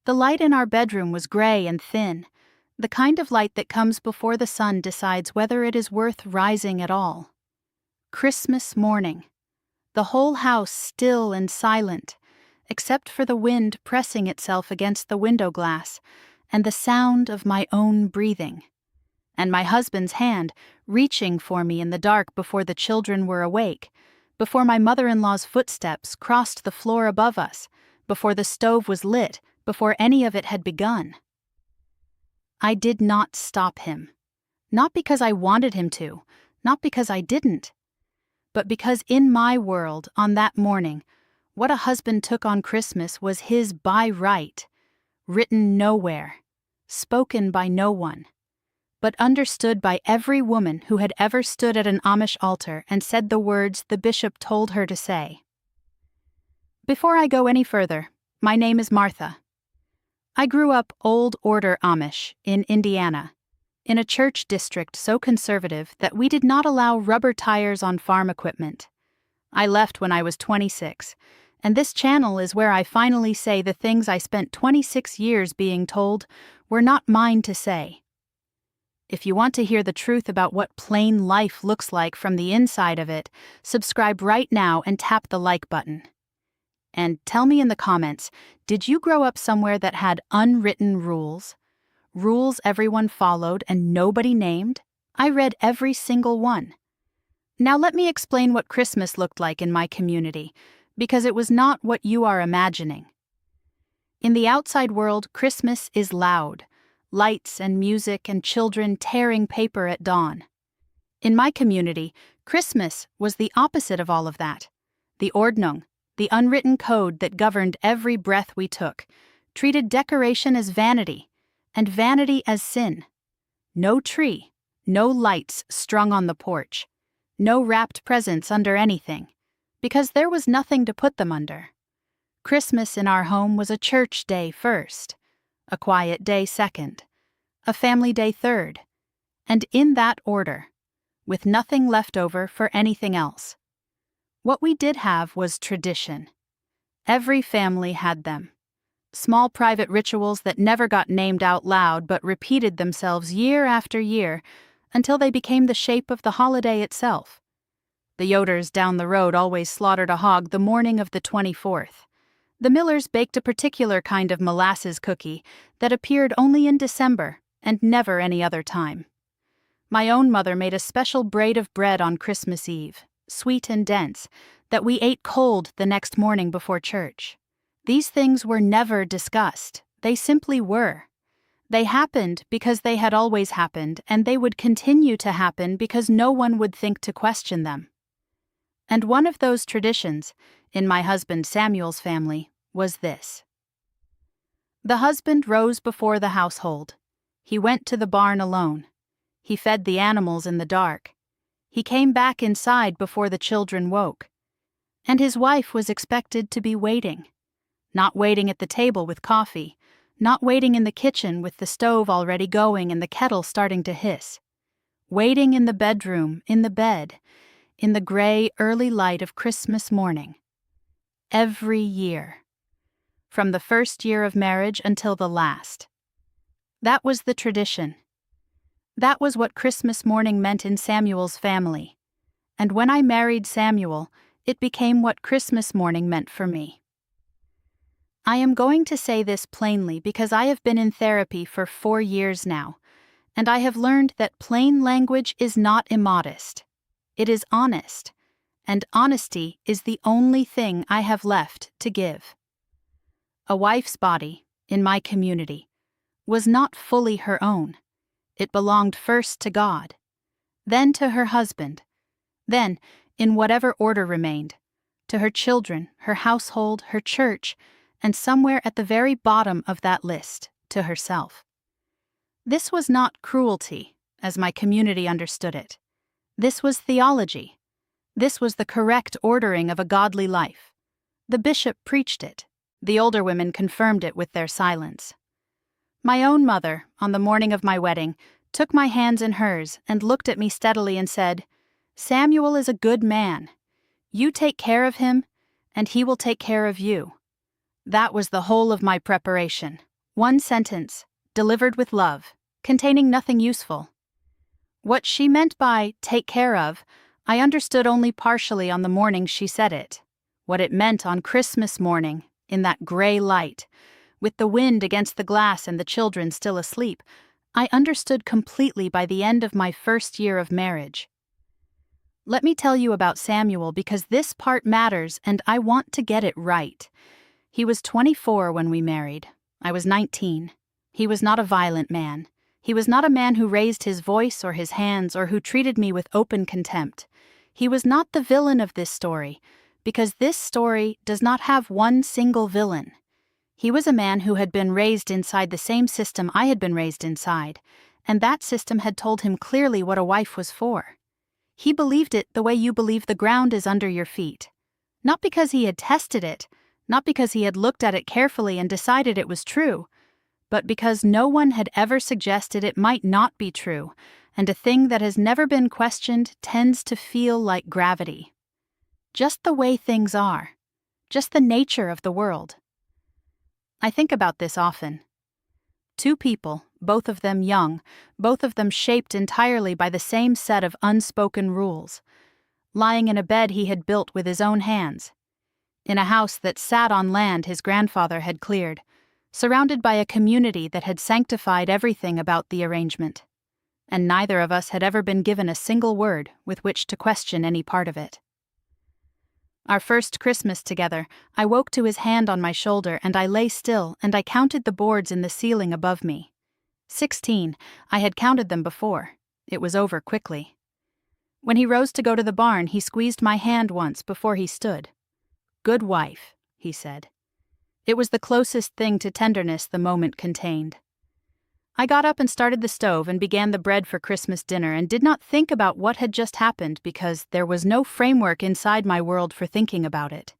The light in our bedroom was gray and thin, the kind of light that comes before the sun decides whether it is worth rising at all. Christmas morning. The whole house still and silent, except for the wind pressing itself against the window glass and the sound of my own breathing, and my husband's hand reaching for me in the dark before the children were awake, before my mother-in-law's footsteps crossed the floor above us, before the stove was lit, before any of it had begun. I did not stop him. Not because I wanted him to, not because I didn't, but because in my world, on that morning, what a husband took on Christmas was his by right, written nowhere, spoken by no one, but understood by every woman who had ever stood at an Amish altar and said the words the bishop told her to say. Before I go any further, my name is Martha. I grew up Old Order Amish in Indiana, in a church district so conservative that we did not allow rubber tires on farm equipment. I left when I was 26, and this channel is where I finally say the things I spent 26 years being told were not mine to say. If you want to hear the truth about what plain life looks like from the inside of it, subscribe right now and tap the like button. And tell me in the comments, did you grow up somewhere that had unwritten rules? Rules everyone followed and nobody named? I read every single one. Now let me explain what Christmas looked like in my community, because it was not what you are imagining. In the outside world, Christmas is loud. Lights and music and children tearing paper at dawn. In my community, Christmas was the opposite of all of that. The Ordnung, the unwritten code that governed every breath we took, treated decoration as vanity, and vanity as sin. No tree, no lights strung on the porch, no wrapped presents under anything, because there was nothing to put them under. Christmas in our home was a church day first, a quiet day second, a family day third, and in that order, with nothing left over for anything else. What we did have was tradition. Every family had them. Small private rituals that never got named out loud but repeated themselves year after year until they became the shape of the holiday itself. The Yoders down the road always slaughtered a hog the morning of the 24th. The Millers baked a particular kind of molasses cookie that appeared only in December and never any other time. My own mother made a special braid of bread on Christmas Eve, sweet and dense, that we ate cold the next morning before church. These things were never discussed. They simply were. They happened because they had always happened, and they would continue to happen because no one would think to question them. And one of those traditions, in my husband Samuel's family, was this. The husband rose before the household. He went to the barn alone. He fed the animals in the dark. He came back inside before the children woke. And his wife was expected to be waiting. Not waiting at the table with coffee, not waiting in the kitchen with the stove already going and the kettle starting to hiss. Waiting in the bedroom, in the bed, in the gray early light of Christmas morning. Every year. From the first year of marriage until the last. That was the tradition. That was what Christmas morning meant in Samuel's family. And when I married Samuel, it became what Christmas morning meant for me. I am going to say this plainly because I have been in therapy for 4 years now, and I have learned that plain language is not immodest. It is honest, and honesty is the only thing I have left to give. A wife's body, in my community, was not fully her own. It belonged first to God, then to her husband, then, in whatever order remained, to her children, her household, her church, and somewhere at the very bottom of that list, to herself. This was not cruelty, as my community understood it. This was theology. This was the correct ordering of a godly life. The bishop preached it. The older women confirmed it with their silence. My own mother, on the morning of my wedding, took my hands in hers and looked at me steadily and said, "Samuel is a good man. You take care of him, and he will take care of you." That was the whole of my preparation, One sentence, delivered with love, containing nothing useful. What she meant by take care of, I understood only partially on the morning she said it. What it meant on Christmas morning, in that gray light, with the wind against the glass and the children still asleep, I understood completely by the end of my first year of marriage. Let me tell you about Samuel because this part matters and I want to get it right. He was 24 when we married. I was 19. He was not a violent man. He was not a man who raised his voice or his hands or who treated me with open contempt. He was not the villain of this story, because this story does not have one single villain. He was a man who had been raised inside the same system I had been raised inside, and that system had told him clearly what a wife was for. He believed it the way you believe the ground is under your feet. Not because he had tested it, not because he had looked at it carefully and decided it was true, but because no one had ever suggested it might not be true, and a thing that has never been questioned tends to feel like gravity. Just the way things are. Just the nature of the world. I think about this often. Two people, both of them young, both of them shaped entirely by the same set of unspoken rules, lying in a bed he had built with his own hands, in a house that sat on land his grandfather had cleared, surrounded by a community that had sanctified everything about the arrangement, and neither of us had ever been given a single word with which to question any part of it. Our first Christmas together, I woke to his hand on my shoulder and I lay still and I counted the boards in the ceiling above me. 16, I had counted them before. It was over quickly. When he rose to go to the barn, he squeezed my hand once before he stood. "Good wife," he said. It was the closest thing to tenderness the moment contained. I got up and started the stove and began the bread for Christmas dinner and did not think about what had just happened because there was no framework inside my world for thinking about it.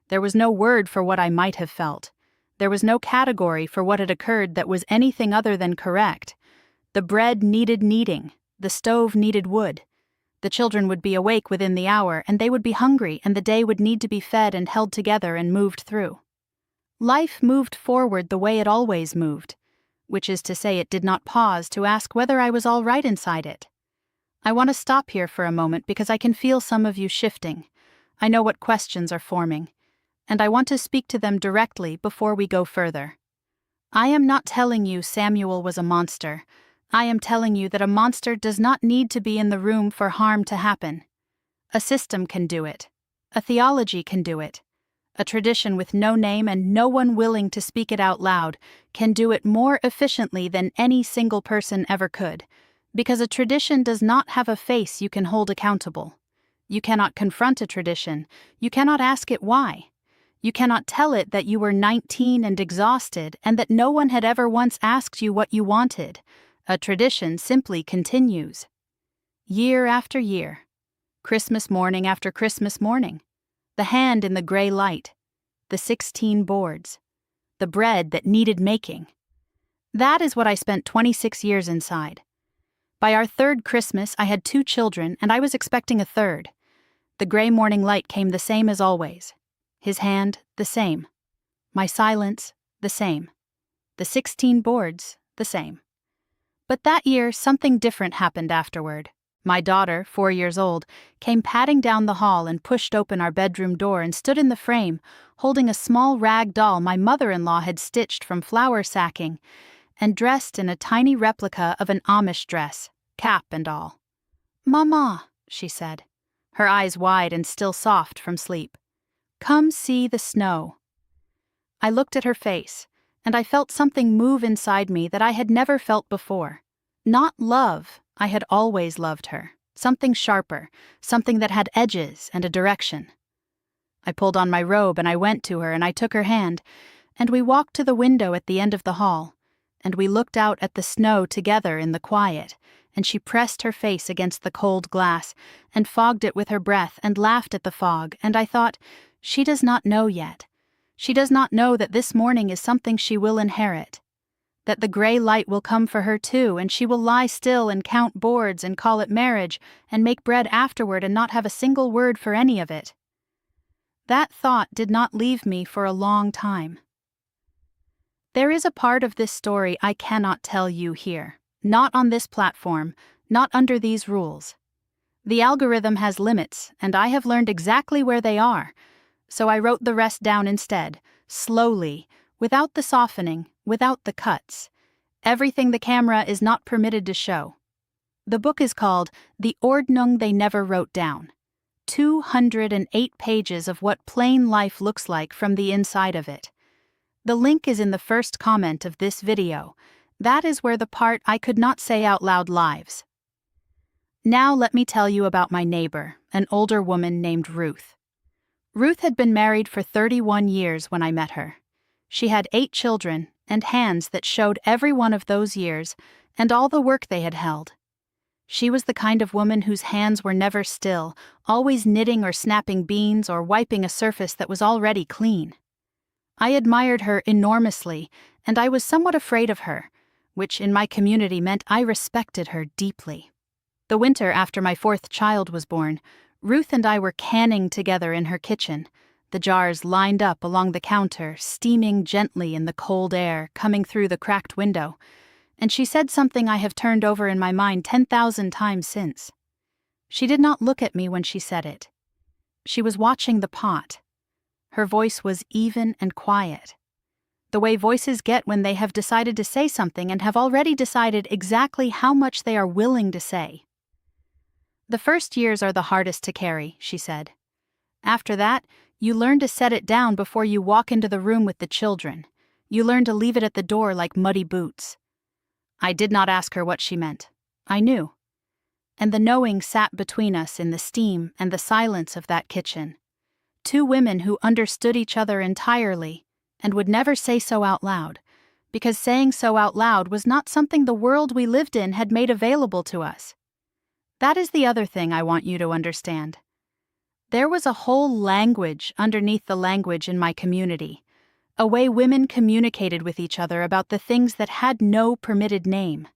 There was no word for what I might have felt. There was no category for what had occurred that was anything other than correct. The bread needed kneading. The stove needed wood. The children would be awake within the hour and they would be hungry and the day would need to be fed and held together and moved through. Life moved forward the way it always moved, which is to say it did not pause to ask whether I was all right inside it. I want to stop here for a moment because I can feel some of you shifting. I know what questions are forming, and I want to speak to them directly before we go further. I am not telling you Samuel was a monster. I am telling you that a monster does not need to be in the room for harm to happen. A system can do it. A theology can do it. A tradition with no name and no one willing to speak it out loud can do it more efficiently than any single person ever could, because a tradition does not have a face you can hold accountable. You cannot confront a tradition. You cannot ask it why. You cannot tell it that you were 19 and exhausted and that no one had ever once asked you what you wanted. A tradition simply continues. Year after year. Christmas morning after Christmas morning. The hand in the gray light, the 16 boards, the bread that needed making. That is what I spent 26 years inside. By our third Christmas, I had 2 children, and I was expecting a third. The gray morning light came the same as always. His hand, the same. My silence, the same. The 16 boards, the same. But that year, something different happened afterward. My daughter, 4 years old, came padding down the hall and pushed open our bedroom door and stood in the frame, holding a small rag doll my mother-in-law had stitched from flour sacking, and dressed in a tiny replica of an Amish dress, cap and all. "Mama," she said, her eyes wide and still soft from sleep. "Come see the snow." I looked at her face, and I felt something move inside me that I had never felt before. Not love. I had always loved her. Something sharper, something that had edges and a direction. I pulled on my robe and I went to her and I took her hand, and we walked to the window at the end of the hall, and we looked out at the snow together in the quiet, and she pressed her face against the cold glass and fogged it with her breath and laughed at the fog, and I thought, she does not know yet. She does not know that this morning is something she will inherit. That the gray light will come for her too, and she will lie still and count boards and call it marriage and make bread afterward and not have a single word for any of it. That thought did not leave me for a long time. There is a part of this story I cannot tell you here. Not on this platform, not under these rules. The algorithm has limits, and I have learned exactly where they are, so I wrote the rest down instead, slowly, without the softening, without the cuts. Everything the camera is not permitted to show. The book is called The Ordnung They Never Wrote Down. 208 pages of what plain life looks like from the inside of it. The link is in the first comment of this video. That is where the part I could not say out loud lives. Now let me tell you about my neighbor, an older woman named Ruth. Ruth had been married for 31 years when I met her. She had 8 children and hands that showed every one of those years and all the work they had held. She was the kind of woman whose hands were never still, always knitting or snapping beans or wiping a surface that was already clean. I admired her enormously, and I was somewhat afraid of her, which in my community meant I respected her deeply. The winter after my 4th child was born, Ruth and I were canning together in her kitchen, the jars lined up along the counter, steaming gently in the cold air coming through the cracked window, and she said something I have turned over in my mind 10,000 times since. She did not look at me when she said it. She was watching the pot. Her voice was even and quiet. The way voices get when they have decided to say something and have already decided exactly how much they are willing to say. The first years are the hardest to carry, she said. After that, you learn to set it down before you walk into the room with the children. You learn to leave it at the door like muddy boots. I did not ask her what she meant. I knew. And the knowing sat between us in the steam and the silence of that kitchen. 2 women who understood each other entirely and would never say so out loud, because saying so out loud was not something the world we lived in had made available to us. That is the other thing I want you to understand. There was a whole language underneath the language in my community, a way women communicated with each other about the things that had no permitted name,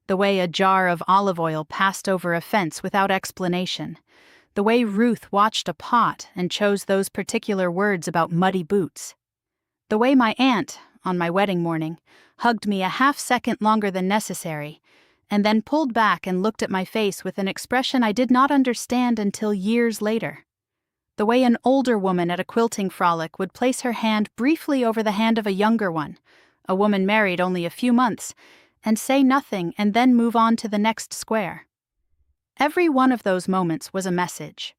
the way a jar of olive oil passed over a fence without explanation, the way Ruth watched a pot and chose those particular words about muddy boots, the way my aunt, on my wedding morning, hugged me a half-second longer than necessary, and then pulled back and looked at my face with an expression I did not understand until years later. The way an older woman at a quilting frolic would place her hand briefly over the hand of a younger one, a woman married only a few months, and say nothing and then move on to the next square. Every one of those moments was a message.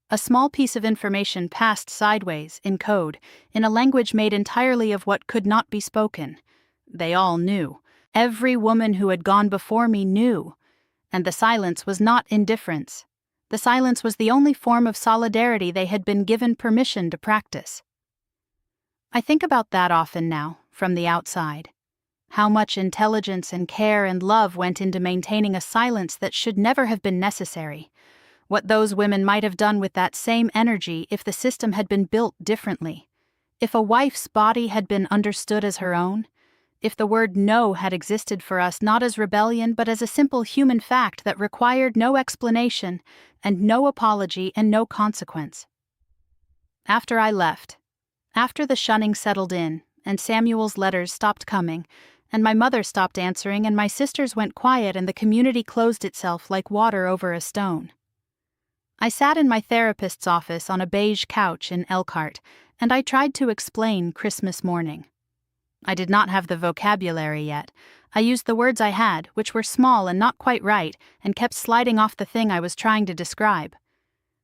A small piece of information passed sideways, in code, in a language made entirely of what could not be spoken. They all knew. Every woman who had gone before me knew. And the silence was not indifference. The silence was the only form of solidarity they had been given permission to practice. I think about that often now, from the outside. How much intelligence and care and love went into maintaining a silence that should never have been necessary. What those women might have done with that same energy if the system had been built differently. If a wife's body had been understood as her own. If the word no had existed for us not as rebellion but as a simple human fact that required no explanation and no apology and no consequence. After I left, after the shunning settled in and Samuel's letters stopped coming, and my mother stopped answering and my sisters went quiet and the community closed itself like water over a stone. I sat in my therapist's office on a beige couch in Elkhart, and I tried to explain Christmas morning. I did not have the vocabulary yet. I used the words I had, which were small and not quite right, and kept sliding off the thing I was trying to describe.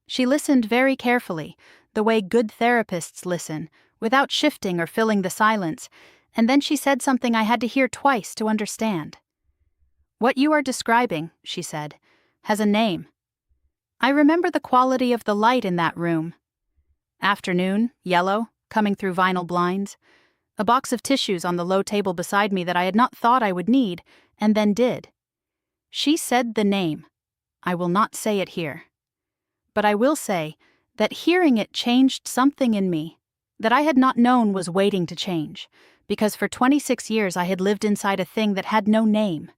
She listened very carefully, the way good therapists listen, without shifting or filling the silence, and then she said something I had to hear twice to understand. "What you are describing," she said, "has a name. I remember the quality of the light in that room. Afternoon, yellow, coming through vinyl blinds. A box of tissues on the low table beside me that I had not thought I would need, and then did. She said the name. I will not say it here. But I will say that hearing it changed something in me that I had not known was waiting to change, because for 26 years I had lived inside a thing that had no name.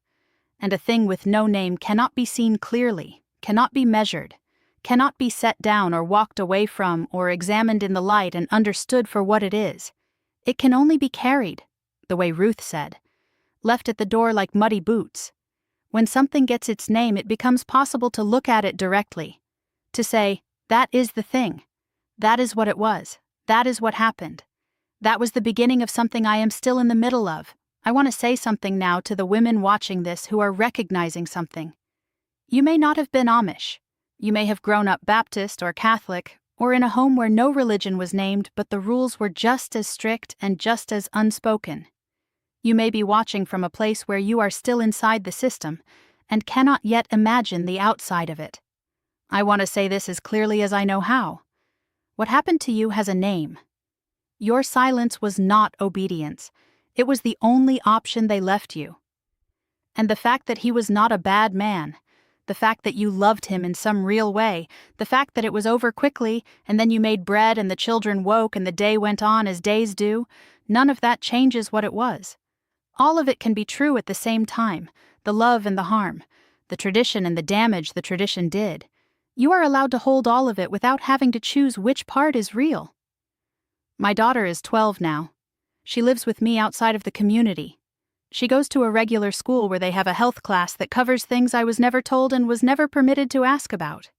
And a thing with no name cannot be seen clearly, cannot be measured, cannot be set down or walked away from or examined in the light and understood for what it is. It can only be carried, the way Ruth said, left at the door like muddy boots. When something gets its name, it becomes possible to look at it directly, to say, that is the thing. That is what it was. That is what happened. That was the beginning of something I am still in the middle of. I want to say something now to the women watching this who are recognizing something. You may not have been Amish. You may have grown up Baptist or Catholic, or in a home where no religion was named, but the rules were just as strict and just as unspoken. You may be watching from a place where you are still inside the system and cannot yet imagine the outside of it. I want to say this as clearly as I know how. What happened to you has a name. Your silence was not obedience. It was the only option they left you. And the fact that he was not a bad man, the fact that you loved him in some real way, the fact that it was over quickly and then you made bread and the children woke and the day went on as days do, none of that changes what it was. All of it can be true at the same time, the love and the harm, the tradition and the damage the tradition did. You are allowed to hold all of it without having to choose which part is real. My daughter is 12 now. She lives with me outside of the community. She goes to a regular school where they have a health class that covers things I was never told and was never permitted to ask about.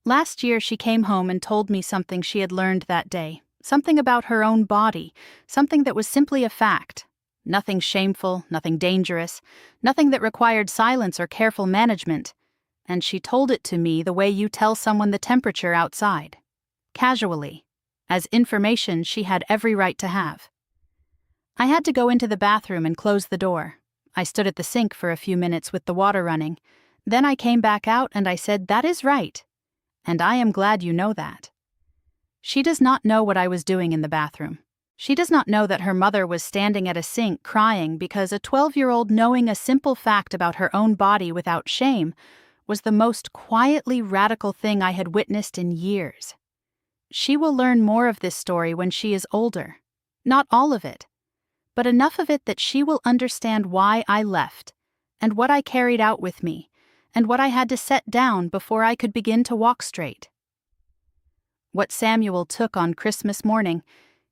Last year she came home and told me something she had learned that day, something about her own body, something that was simply a fact. Nothing shameful, nothing dangerous, nothing that required silence or careful management. And she told it to me the way you tell someone the temperature outside. Casually. As information she had every right to have. I had to go into the bathroom and close the door. I stood at the sink for a few minutes with the water running. Then I came back out and I said, "That is right. And I am glad you know that." She does not know what I was doing in the bathroom. She does not know that her mother was standing at a sink crying because a 12-year-old knowing a simple fact about her own body without shame was the most quietly radical thing I had witnessed in years. She will learn more of this story when she is older. Not all of it, but enough of it that she will understand why I left, and what I carried out with me, and what I had to set down before I could begin to walk straight. What Samuel took on Christmas morning,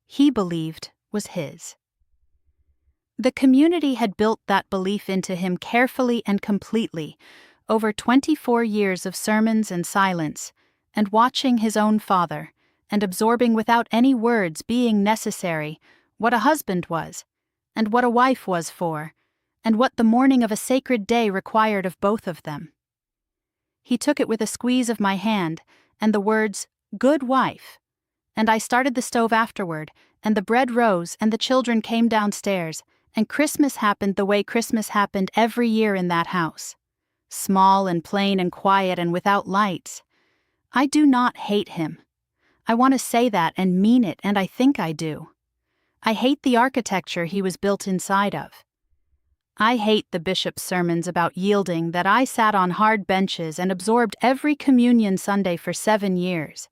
he believed was his. The community had built that belief into him carefully and completely, over 24 years of sermons and silence, and watching his own father, and absorbing without any words being necessary what a husband was, and what a wife was for, and what the morning of a sacred day required of both of them. He took it with a squeeze of my hand, and the words, "Good wife," and I started the stove afterward, and the bread rose, and the children came downstairs, and Christmas happened the way Christmas happened every year in that house. Small and plain and quiet and without lights. I do not hate him. I want to say that and mean it, and I think I do. I hate the architecture he was built inside of. I hate the bishop's sermons about yielding that I sat on hard benches and absorbed every communion Sunday for 7 years.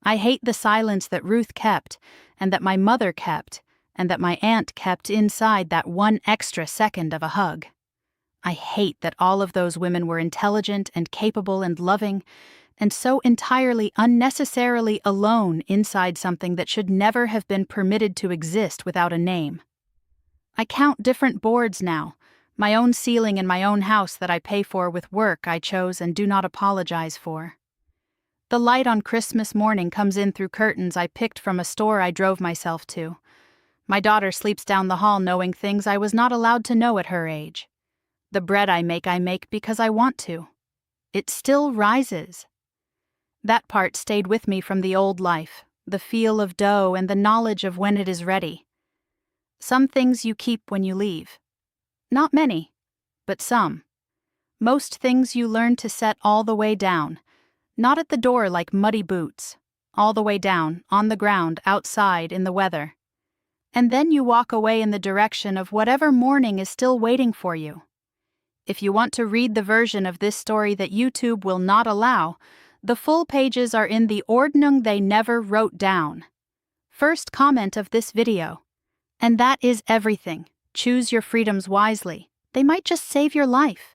I hate the silence that Ruth kept, and that my mother kept, and that my aunt kept inside that 1 extra second of a hug. I hate that all of those women were intelligent and capable and loving, and so entirely unnecessarily alone inside something that should never have been permitted to exist without a name. I count different boards now, my own ceiling in my own house that I pay for with work I chose and do not apologize for. The light on Christmas morning comes in through curtains I picked from a store I drove myself to. My daughter sleeps down the hall knowing things I was not allowed to know at her age. The bread I make because I want to. It still rises. That part stayed with me from the old life, the feel of dough and the knowledge of when it is ready. Some things you keep when you leave. Not many, but some. Most things you learn to set all the way down, not at the door like muddy boots, all the way down, on the ground, outside, in the weather. And then you walk away in the direction of whatever morning is still waiting for you. If you want to read the version of this story that YouTube will not allow, the full pages are in the Ordnung they never wrote down. First comment of this video. And that is everything. Choose your freedoms wisely. They might just save your life.